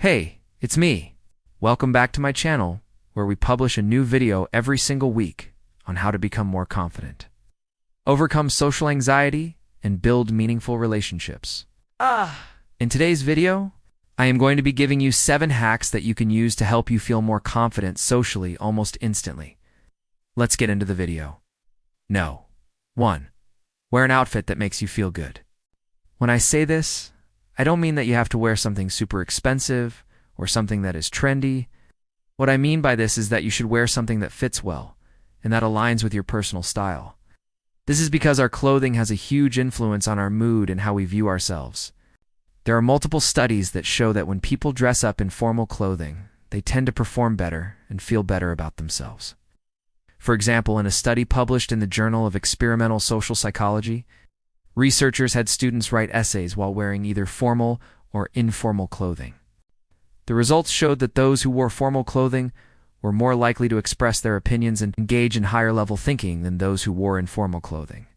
Hey, it's me. Welcome back to my channel, where we publish a new video every single week on how to become more confident, overcome social anxiety, and build meaningful relationships. In today's video, I am going to be giving you 7 hacks that you can use to help you feel more confident socially almost instantly. Let's get into the video. 1. Wear an outfit that makes you feel good. When I say this, I don't mean that you have to wear something super expensive or something that is trendy. What I mean by this is that you should wear something that fits well and that aligns with your personal style. This is because our clothing has a huge influence on our mood and how we view ourselves. There are multiple studies that show that when people dress up in formal clothing, they tend to perform better and feel better about themselves. For example, in a study published in the Journal of Experimental Social Psychology, researchers had students write essays while wearing either formal or informal clothing. The results showed that those who wore formal clothing were more likely to express their opinions and engage in higher-level thinking than those who wore informal clothing.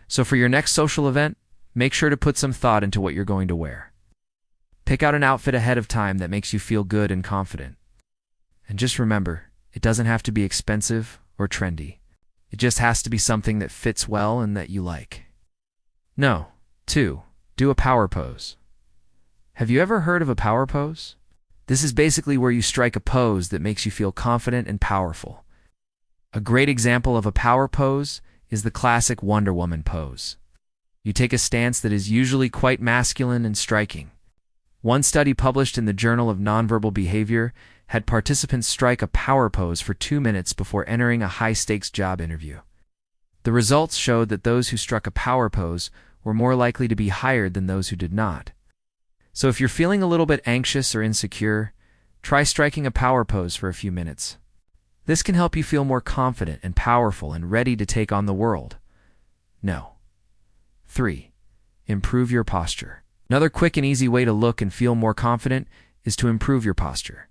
So for your next social event, make sure to put some thought into what you're going to wear. Pick out an outfit ahead of time that makes you feel good and confident. And just remember, it doesn't have to be expensive or trendy. It just has to be something that fits well and that you like. 2. Do a power pose. Have you ever heard of a power pose? This is basically where you strike a pose that makes you feel confident and powerful. A great example of a power pose is the classic Wonder Woman pose. You take a stance that is usually quite masculine and striking. One study published in the Journal of Nonverbal Behavior had participants strike a power pose for 2 minutes before entering a high-stakes job interview. The results showed that those who struck a power pose were more likely to be hired than those who did not. So if you're feeling a little bit anxious or insecure, try striking a power pose for a few minutes. This can help you feel more confident and powerful and ready to take on the world. 3. Improve your posture. Another quick and easy way to look and feel more confident is to improve your posture.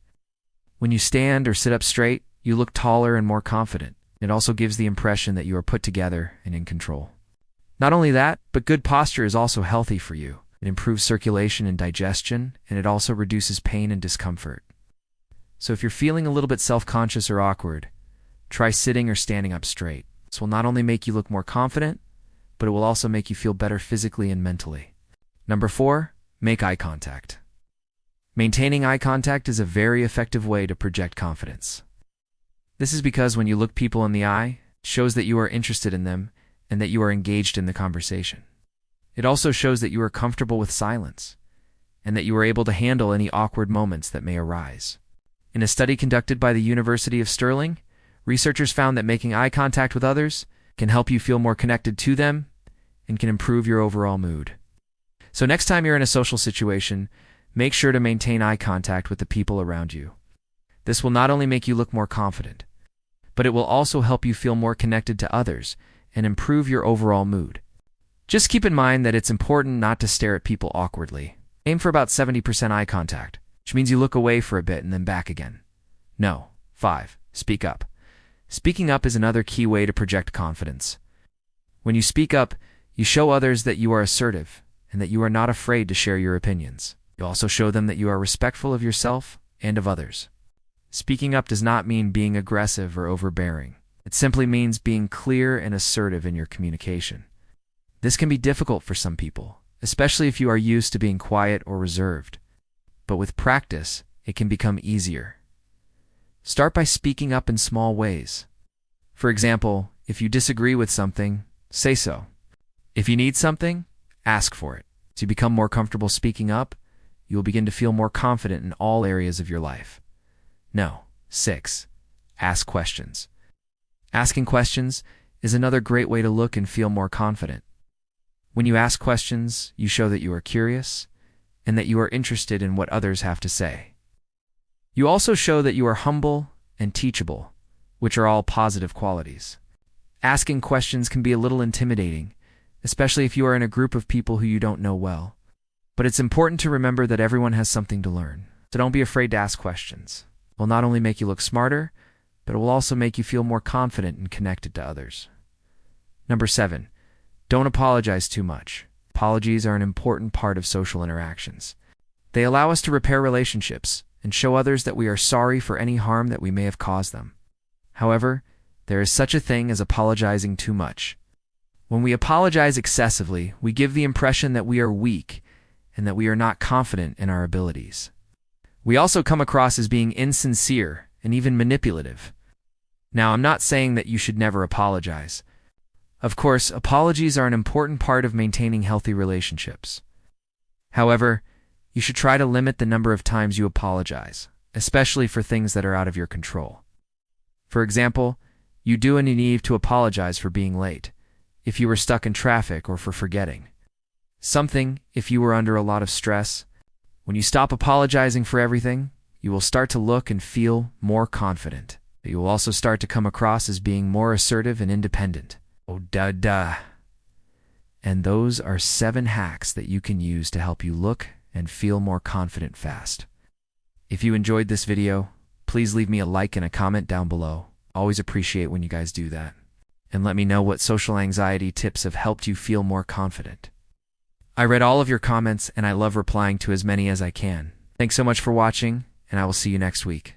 When you stand or sit up straight, you look taller and more confident. It also gives the impression that you are put together and in control. Not only that, but good posture is also healthy for you. It improves circulation and digestion, and it also reduces pain and discomfort. So if you're feeling a little bit self-conscious or awkward, try sitting or standing up straight. This will not only make you look more confident, but it will also make you feel better physically and mentally. 4. Make eye contact. Maintaining eye contact is a very effective way to project confidence. This is because when you look people in the eye, it shows that you are interested in them and that you are engaged in the conversation. It also shows that you are comfortable with silence and that you are able to handle any awkward moments that may arise. In a study conducted by the University of Stirling, researchers found that making eye contact with others can help you feel more connected to them and can improve your overall mood. So next time you're in a social situation, make sure to maintain eye contact with the people around you. This will not only make you look more confident, but it will also help you feel more connected to others and improve your overall mood. Just keep in mind that it's important not to stare at people awkwardly. Aim for about 70% eye contact, which means you look away for a bit and then back again. 5. Speak up. Speaking up is another key way to project confidence. When you speak up, you show others that you are assertive and that you are not afraid to share your opinions. You also show them that you are respectful of yourself and of others. Speaking up does not mean being aggressive or overbearing. It simply means being clear and assertive in your communication. This can be difficult for some people, especially if you are used to being quiet or reserved. But with practice, it can become easier. Start by speaking up in small ways. For example, if you disagree with something, say so. If you need something, ask for it. As you become more comfortable speaking up, you will begin to feel more confident in all areas of your life. 6. Ask questions. Asking questions is another great way to look and feel more confident. When you ask questions, you show that you are curious and that you are interested in what others have to say. You also show that you are humble and teachable, which are all positive qualities. Asking questions can be a little intimidating, especially if you are in a group of people who you don't know well. But it's important to remember that everyone has something to learn, so don't be afraid to ask questions. It will not only make you look smarter, but it will also make you feel more confident and connected to others. 7. Don't apologize too much. Apologies are an important part of social interactions. They allow us to repair relationships and show others that we are sorry for any harm that we may have caused them. However, there is such a thing as apologizing too much. When we apologize excessively, we give the impression that we are weak and that we are not confident in our abilities. We also come across as being insincere and even manipulative. Now, I'm not saying that you should never apologize. Of course, apologies are an important part of maintaining healthy relationships. However, you should try to limit the number of times you apologize, especially for things that are out of your control. For example, you do and you need to apologize for being late, if you were stuck in traffic or for forgetting something, if you were under a lot of stress. When you stop apologizing for everything, you will start to look and feel more confident. You will also start to come across as being more assertive and independent. Oh, duh. And those are 7 hacks that you can use to help you look and feel more confident fast. If you enjoyed this video, please leave me a like and a comment down below. Always appreciate when you guys do that. And let me know what social anxiety tips have helped you feel more confident. I read all of your comments and I love replying to as many as I can. Thanks so much for watching, and I will see you next week.